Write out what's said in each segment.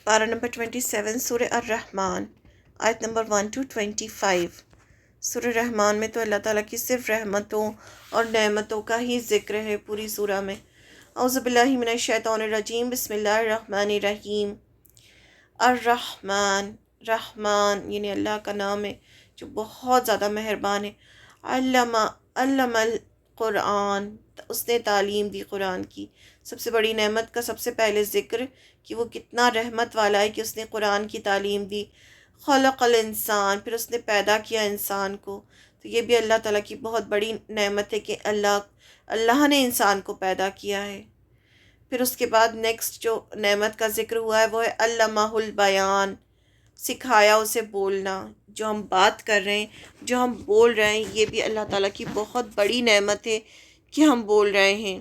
پارہ نمبر 27 سورہ الرحمن، آیت نمبر 1 to 25۔ سورہ رحمان میں تو اللہ تعالیٰ کی صرف رحمتوں اور نعمتوں کا ہی ذکر ہے پوری سورہ میں۔ اعوذ باللہ من الشیطان الرجیم، بسم اللہ الرحمن الرحیم۔ الرحمن، رحمان یعنی اللہ کا نام ہے جو بہت زیادہ مہربان ہے۔ علم القرآن، اس نے تعلیم دی قرآن کی۔ سب سے بڑی نعمت کا سب سے پہلے ذکر کہ وہ کتنا رحمت والا ہے کہ اس نے قرآن کی تعلیم دی۔ خلق الانسان، پھر اس نے پیدا کیا انسان کو۔ تو یہ بھی اللہ تعالیٰ کی بہت بڑی نعمت ہے کہ اللہ نے انسان کو پیدا کیا ہے۔ پھر اس کے بعد نیکسٹ جو نعمت کا ذکر ہوا ہے وہ ہے علمہ البیان، سکھایا اسے بولنا۔ جو ہم بات کر رہے ہیں، جو ہم بول رہے ہیں، یہ بھی اللہ تعالیٰ کی بہت بڑی نعمت ہے کہ ہم بول رہے ہیں۔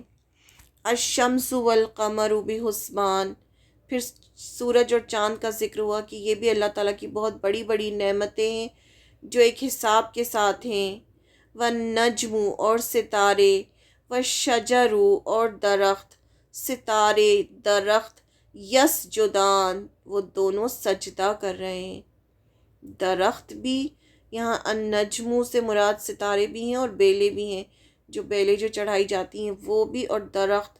الشمس والقمر بحسبان، پھر سورج اور چاند کا ذکر ہوا کہ یہ بھی اللہ تعالیٰ کی بہت بڑی بڑی نعمتیں ہیں جو ایک حساب کے ساتھ ہیں۔ والنجم، اور ستارے، والشجر، اور درخت، ستارے درخت، یسجدان، وہ دونوں سجدہ کر رہے ہیں۔ درخت بھی، یہاں النجم سے مراد ستارے بھی ہیں اور بیلیں بھی ہیں، جو بیلیں جو چڑھائی جاتی ہیں وہ بھی، اور درخت،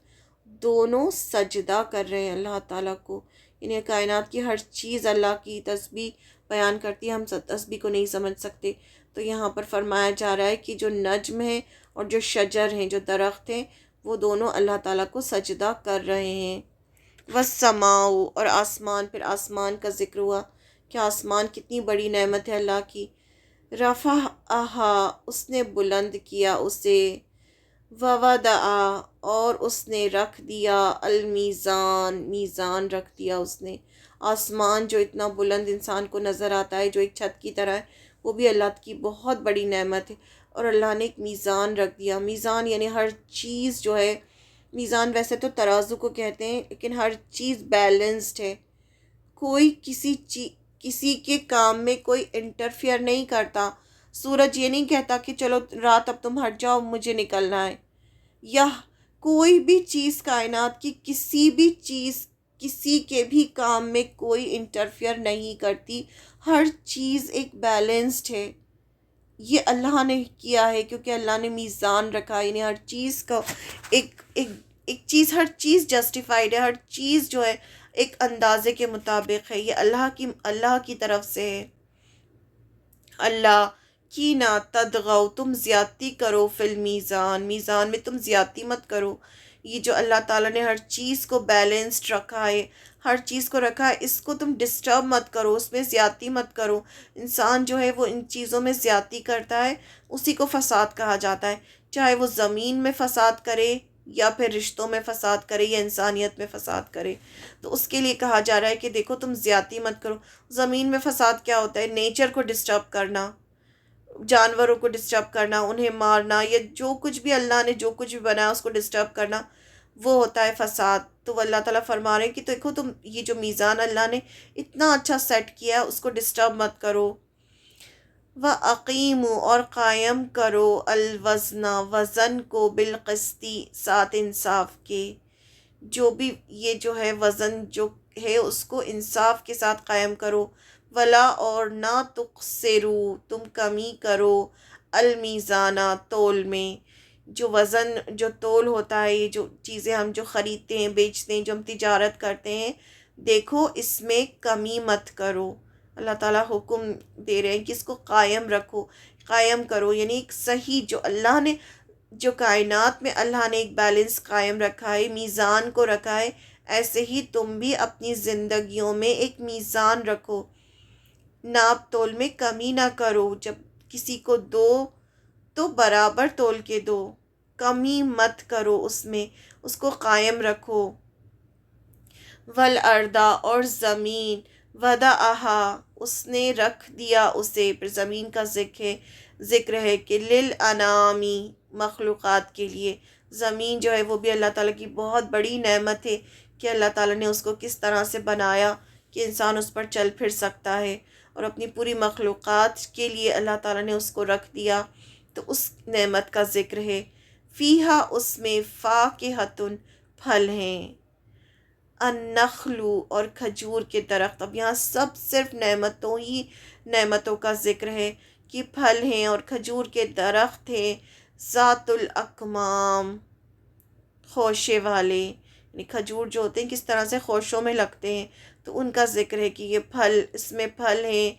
دونوں سجدہ کر رہے ہیں اللہ تعالیٰ کو۔ یعنی کائنات کی ہر چیز اللہ کی تسبیح بیان کرتی ہے، ہم تسبیح کو نہیں سمجھ سکتے۔ تو یہاں پر فرمایا جا رہا ہے کہ جو نجم ہے اور جو شجر ہیں، جو درخت ہیں، وہ دونوں اللہ تعالیٰ کو سجدہ کر رہے ہیں۔ والسماء، اور آسمان، پھر آسمان کا ذکر ہوا کہ آسمان کتنی بڑی نعمت ہے اللہ کی۔ رفعہا، اس نے بلند کیا اسے۔ ووضع، اور اس نے رکھ دیا۔ المیزان، میزان رکھ دیا اس نے۔ آسمان جو اتنا بلند انسان کو نظر آتا ہے، جو ایک چھت کی طرح ہے، وہ بھی اللہ کی بہت بڑی نعمت ہے۔ اور اللہ نے ایک میزان رکھ دیا۔ میزان یعنی ہر چیز جو ہے، میزان ویسے تو ترازو کو کہتے ہیں، لیکن ہر چیز بیلنسڈ ہے۔ کوئی کسی کے کام میں کوئی انٹرفیئر نہیں کرتا۔ سورج یہ نہیں کہتا کہ چلو رات اب تم ہٹ جاؤ، مجھے نکلنا ہے۔ یا کوئی بھی چیز کائنات کی کسی بھی چیز کسی کے بھی کام میں کوئی انٹرفیئر نہیں کرتی۔ ہر چیز ایک بیلنسڈ ہے۔ یہ اللہ نے کیا ہے کیونکہ اللہ نے میزان رکھا، یعنی ہر چیز کا ایک چیز، ہر چیز جسٹیفائڈ ہے، ہر چیز جو ہے ایک اندازے کے مطابق ہے۔ یہ اللہ کی طرف سے ہے۔ اللہ کی نہ تدغو، تم زیادتی کرو، فی المیزان، میزان میں تم زیادتی مت کرو۔ یہ جو اللہ تعالیٰ نے ہر چیز کو بیلنسڈ رکھا ہے، ہر چیز کو رکھا ہے، اس کو تم ڈسٹرب مت کرو، اس میں زیادتی مت کرو۔ انسان جو ہے وہ ان چیزوں میں زیادتی کرتا ہے، اسی کو فساد کہا جاتا ہے۔ چاہے وہ زمین میں فساد کرے، یا پھر رشتوں میں فساد کرے، یا انسانیت میں فساد کرے، تو اس کے لیے کہا جا رہا ہے کہ دیکھو تم زیادتی مت کرو۔ زمین میں فساد کیا ہوتا ہے؟ نیچر کو ڈسٹرب کرنا، جانوروں کو ڈسٹرب کرنا، انہیں مارنا، یا جو کچھ بھی اللہ نے جو کچھ بھی بنایا اس کو ڈسٹرب کرنا، وہ ہوتا ہے فساد۔ تو وہ اللہ تعالیٰ فرما رہے ہیں کہ دیکھو تم یہ جو میزان اللہ نے اتنا اچھا سیٹ کیا ہے، اس کو ڈسٹرب مت کرو۔ وَأَقِیمُوا، اور قائم کرو، الوزن، وزن کو، بالقسطی، ساتھ انصاف کے۔ جو بھی یہ جو ہے وزن جو ہے اس کو انصاف کے ساتھ قائم کرو۔ ولا، اور نہ تقصروا، تم کمی کرو، المیزانہ، تول میں۔ جو وزن، جو تول ہوتا ہے، یہ جو چیزیں ہم جو خریدتے ہیں، بیچتے ہیں، جو ہم تجارت کرتے ہیں، دیکھو اس میں کمی مت کرو۔ اللہ تعالیٰ حکم دے رہے ہیں کہ اس کو قائم رکھو، قائم کرو، یعنی ایک صحیح جو اللہ نے، جو کائنات میں اللہ نے ایک بیلنس قائم رکھا ہے، میزان کو رکھا ہے، ایسے ہی تم بھی اپنی زندگیوں میں ایک میزان رکھو۔ ناپ تول میں کمی نہ کرو، جب کسی کو دو تو برابر تول کے دو، کمی مت کرو اس میں، اس کو قائم رکھو۔ والارض، اور زمین، وضعہا، اس نے رکھ دیا اسے، پھر زمین کا ذکر ہے کہ للانعامی، مخلوقات کے لیے۔ زمین جو ہے وہ بھی اللہ تعالیٰ کی بہت بڑی نعمت ہے کہ اللہ تعالیٰ نے اس کو کس طرح سے بنایا کہ انسان اس پر چل پھر سکتا ہے، اور اپنی پوری مخلوقات کے لیے اللہ تعالیٰ نے اس کو رکھ دیا۔ تو اس نعمت کا ذکر ہے۔ فیہا، اس میں، فاکہۃ، پھل ہیں۔ النخلو اور کھجور کے درخت. اب یہاں سب صرف نعمتوں کا ذکر ہے کہ پھل ہیں اور کھجور کے درخت ہیں. ذات الاکمام خوشے والے، یعنی کھجور جو ہوتے ہیں کس طرح سے خوشوں میں لگتے ہیں، تو ان کا ذکر ہے کہ یہ پھل، اس میں پھل ہیں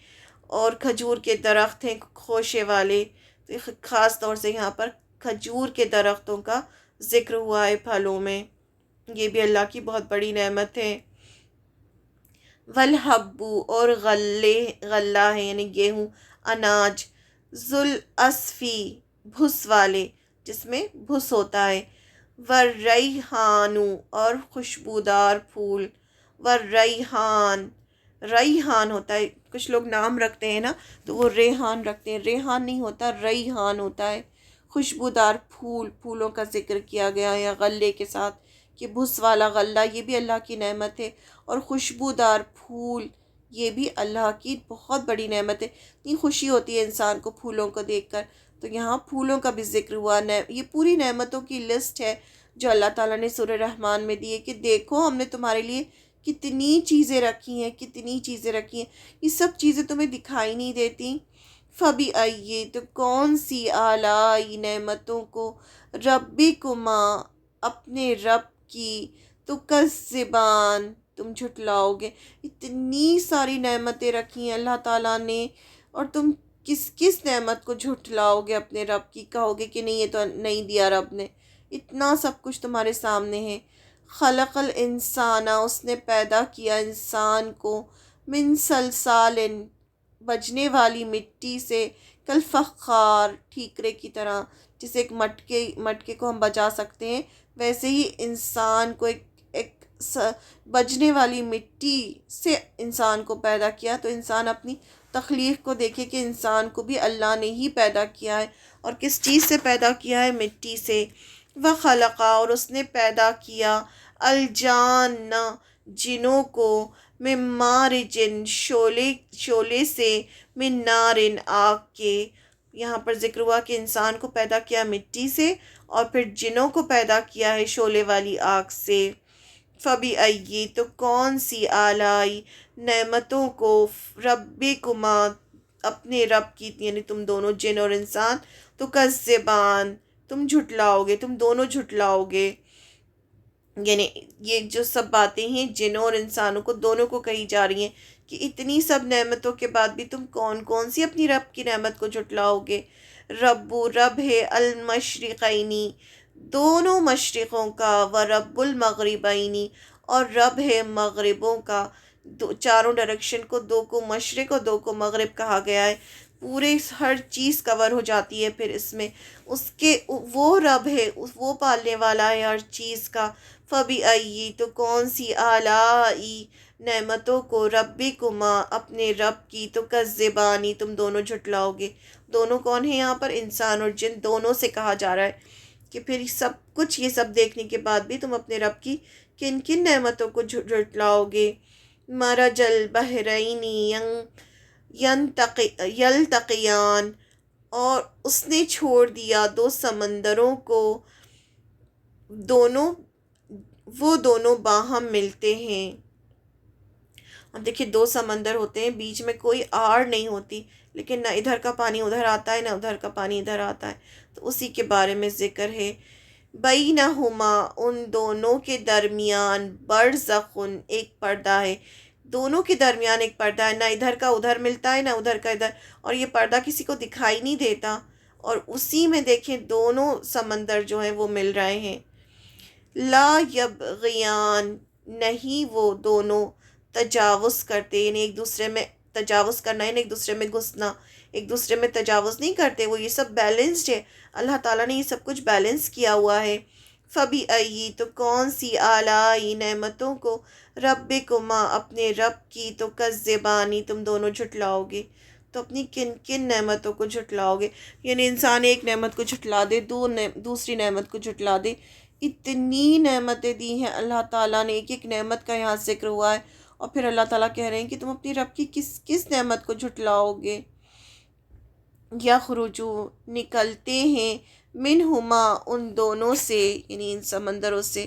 اور کھجور کے درخت ہیں خوشے والے. تو خاص طور سے یہاں پر کھجور کے درختوں کا ذکر ہوا ہے پھلوں میں. یہ بھی اللہ کی بہت بڑی نعمت ہے. والحبو اور غلہ ہے یعنی گیہوں، اناج. ذوالعصفی بھس والے، جس میں بھس ہوتا ہے. والریحانو اور خوشبودار پھول. والریحان، ریحان ہوتا ہے، کچھ لوگ نام رکھتے ہیں نا تو وہ ریحان رکھتے ہیں، ریحان نہیں ہوتا، ریحان ہوتا ہے. خوشبودار پھولوں کا ذکر کیا گیا ہے غلے کے ساتھ کہ بھس والا غلہ یہ بھی اللہ کی نعمت ہے، اور خوشبودار پھول یہ بھی اللہ کی بہت بڑی نعمت ہے. اتنی خوشی ہوتی ہے انسان کو پھولوں کو دیکھ کر. تو یہاں پھولوں کا بھی ذکر ہوا. یہ پوری نعمتوں کی لسٹ ہے جو اللہ تعالیٰ نے سورہ رحمان میں دی ہے کہ دیکھو ہم نے تمہارے لیے کتنی چیزیں رکھی ہیں، کتنی چیزیں رکھی ہیں، یہ سب چیزیں تمہیں دکھائی نہیں دیتی. فَبِأَيِّ تو کون سی آلائی نعمتوں کو، ربکما اپنے رب کی، تو کذبان تم جھٹلاؤ گے. اتنی ساری نعمتیں رکھی ہیں اللہ تعالیٰ نے، اور تم کس نعمت کو جھٹلاؤ گے اپنے رب کی، کہو گے کہ نہیں یہ تو نہیں دیا رب نے. اتنا سب کچھ تمہارے سامنے ہے. خلق الانسان اس نے پیدا کیا انسان کو، من صلصال بجنے والی مٹی سے، کالفخار ٹھیکرے کی طرح، جسے ایک مٹکے کو ہم بجا سکتے ہیں، ویسے ہی انسان کو ایک بجنے والی مٹی سے انسان کو پیدا کیا. تو انسان اپنی تخلیق کو دیکھے کہ انسان کو بھی اللہ نے ہی پیدا کیا ہے، اور کس چیز سے پیدا کیا ہے، مٹی سے. وَخَلَقَ اور اس نے پیدا کیا الجان جنوں کو، من مارج شعلے سے، من نار آگ کے. یہاں پر ذکر ہوا کہ انسان کو پیدا کیا مٹی سے اور پھر جنوں کو پیدا کیا ہے شعلے والی آگ سے. فَبِأَيِّ تو کون سی آلائی نعمتوں کو، ربکما اپنے رب کی، یعنی تم دونوں جن اور انسان، تو کذبان تم جھٹلاؤ گے، تم دونوں جھٹلاؤ گے. یعنی یہ جو سب باتیں ہیں جنوں اور انسانوں کو دونوں کو کہی جا رہی ہیں کہ اتنی سب نعمتوں کے بعد بھی تم کون سی اپنی رب کی نعمت کو جھٹلاؤ گے. رب ہے المشرقینی دونوں مشرقوں کا، ورب المغربینی اور رب ہے مغربوں کا. چاروں ڈائریکشن کو، دو کو مشرق اور دو کو مغرب کہا گیا ہے. پورے ہر چیز کور ہو جاتی ہے پھر اس میں. اس کے وہ رب ہے، وہ پالنے والا ہے ہر چیز کا. فَبِأَيِّ تو کون سی آلائی نعمتوں کو، ربکما اپنے رب کی، تو کذبانی تم دونوں جھٹلاؤ گے. دونوں کون ہیں یہاں پر، انسان اور جن دونوں سے کہا جا رہا ہے کہ پھر سب کچھ یہ سب دیکھنے کے بعد بھی تم اپنے رب کی کن کن نعمتوں کو جھٹلاؤ گے. مرج البحرین یلتقیان اور اس نے چھوڑ دیا دو سمندروں کو، وہ دونوں باہم ملتے ہیں. اب دیکھیں دو سمندر ہوتے ہیں، بیچ میں کوئی آڑ نہیں ہوتی، لیکن نہ ادھر کا پانی ادھر آتا ہے نہ ادھر کا پانی ادھر آتا ہے. تو اسی کے بارے میں ذکر ہے. بینہما ان دونوں کے درمیان، برزخ ایک پردہ ہے. دونوں کے درمیان ایک پردہ ہے، نہ ادھر کا ادھر ملتا ہے نہ ادھر کا ادھر، اور یہ پردہ کسی کو دکھائی نہیں دیتا، اور اسی میں دیکھیں دونوں سمندر جو ہیں وہ مل رہے ہیں. لا یبغیان نہیں وہ دونوں تجاوز کرتے، یعنی ایک دوسرے میں تجاوز کرنا یعنی ایک دوسرے میں گھسنا، ایک دوسرے میں تجاوز نہیں کرتے، وہ یہ سب بیلنسڈ ہے. اللہ تعالیٰ نے یہ سب کچھ بیلنس کیا ہوا ہے. فَبِأَيِّ تو کون سی آلائی نعمتوں کو، ربکما اپنے رب کی، تو کذبانی تم دونوں جھٹلاؤ گے. تو اپنی کن کن نعمتوں کو جھٹلاؤ گے، یعنی انسان ایک نعمت کو جھٹلا دے، دوسری نعمت کو جھٹلا دے. اتنی نعمتیں دی ہیں اللہ تعالیٰ نے، ایک ایک نعمت کا یہاں ذکر ہوا ہے، اور پھر اللہ تعالیٰ کہہ رہے ہیں کہ تم اپنی رب کی کس نعمت کو جھٹلاؤ گے. یخرجو نکلتے ہیں، منہما ان دونوں سے، یعنی ان سمندروں سے،